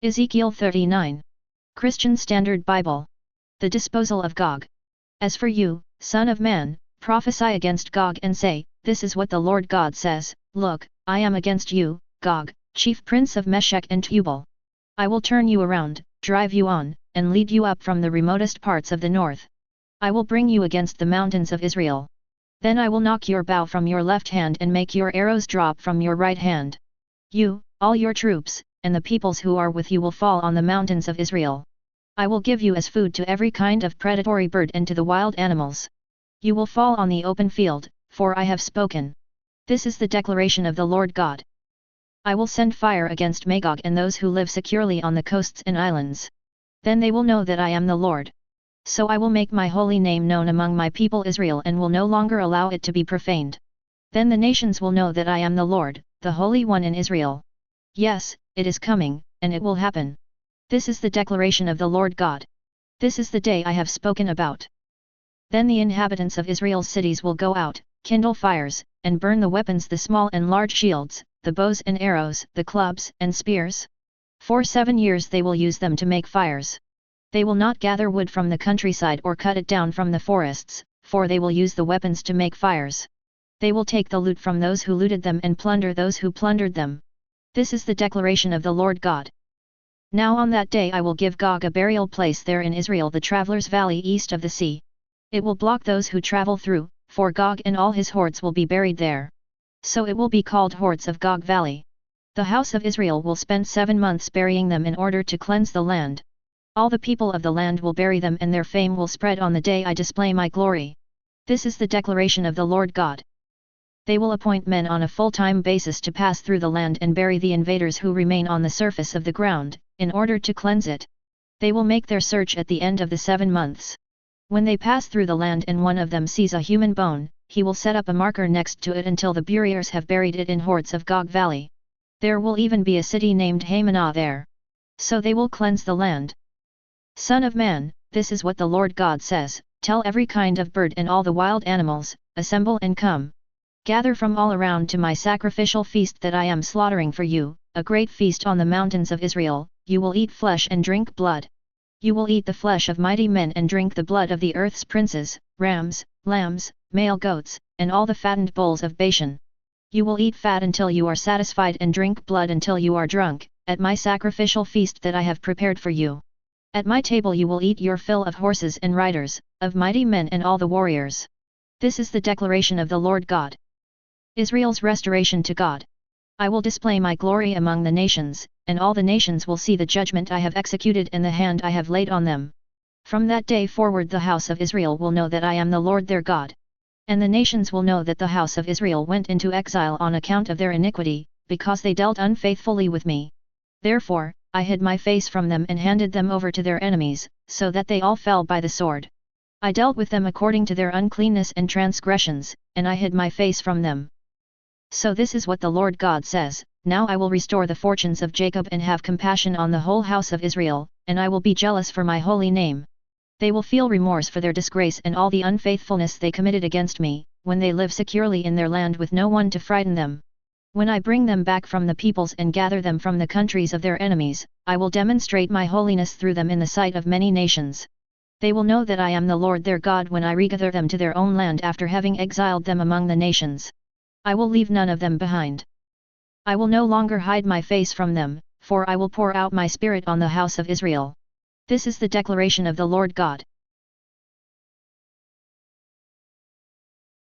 Ezekiel 39. Christian Standard Bible. The Disposal of Gog. As for you, son of man, prophesy against Gog and say, This is what the Lord God says, Look, I am against you, Gog, chief prince of Meshech and Tubal. I will turn you around, drive you on, and lead you up from the remotest parts of the north. I will bring you against the mountains of Israel. Then I will knock your bow from your left hand and make your arrows drop from your right hand. You, all your troops, and the peoples who are with you will fall on the mountains of Israel. I will give you as food to every kind of predatory bird and to the wild animals. You will fall on the open field, for I have spoken. This is the declaration of the Lord God. I will send fire against Magog and those who live securely on the coasts and islands. Then they will know that I am the Lord. So I will make my holy name known among my people Israel and will no longer allow it to be profaned. Then the nations will know that I am the Lord, the Holy One in Israel. Yes, it is coming, and it will happen. This is the declaration of the Lord God. This is the day I have spoken about. Then the inhabitants of Israel's cities will go out, kindle fires, and burn the weapons, the small and large shields, the bows and arrows, the clubs and spears. For 7 years they will use them to make fires. They will not gather wood from the countryside or cut it down from the forests, for they will use the weapons to make fires. They will take the loot from those who looted them and plunder those who plundered them. This is the declaration of the Lord God. Now on that day I will give Gog a burial place there in Israel, the travelers' valley east of the sea. It will block those who travel through, for Gog and all his hordes will be buried there. So it will be called Hordes of Gog Valley. The house of Israel will spend 7 months burying them in order to cleanse the land. All the people of the land will bury them and their fame will spread on the day I display my glory. This is the declaration of the Lord God. They will appoint men on a full-time basis to pass through the land and bury the invaders who remain on the surface of the ground, in order to cleanse it. They will make their search at the end of the 7 months. When they pass through the land and one of them sees a human bone, he will set up a marker next to it until the buriers have buried it in Hordes of Gog Valley. There will even be a city named Hamanah there. So they will cleanse the land. Son of man, this is what the Lord God says, Tell every kind of bird and all the wild animals, assemble and come. Gather from all around to my sacrificial feast that I am slaughtering for you, a great feast on the mountains of Israel. You will eat flesh and drink blood. You will eat the flesh of mighty men and drink the blood of the earth's princes, rams, lambs, male goats, and all the fattened bulls of Bashan. You will eat fat until you are satisfied and drink blood until you are drunk, at my sacrificial feast that I have prepared for you. At my table you will eat your fill of horses and riders, of mighty men and all the warriors. This is the declaration of the Lord God. Israel's restoration to God. I will display my glory among the nations, and all the nations will see the judgment I have executed and the hand I have laid on them. From that day forward the house of Israel will know that I am the Lord their God. And the nations will know that the house of Israel went into exile on account of their iniquity, because they dealt unfaithfully with me. Therefore, I hid my face from them and handed them over to their enemies, so that they all fell by the sword. I dealt with them according to their uncleanness and transgressions, and I hid my face from them. So this is what the Lord God says, Now I will restore the fortunes of Jacob and have compassion on the whole house of Israel, and I will be jealous for my holy name. They will feel remorse for their disgrace and all the unfaithfulness they committed against me, when they live securely in their land with no one to frighten them. When I bring them back from the peoples and gather them from the countries of their enemies, I will demonstrate my holiness through them in the sight of many nations. They will know that I am the Lord their God when I regather them to their own land after having exiled them among the nations. I will leave none of them behind. I will no longer hide my face from them, for I will pour out my spirit on the house of Israel. This is the declaration of the Lord God.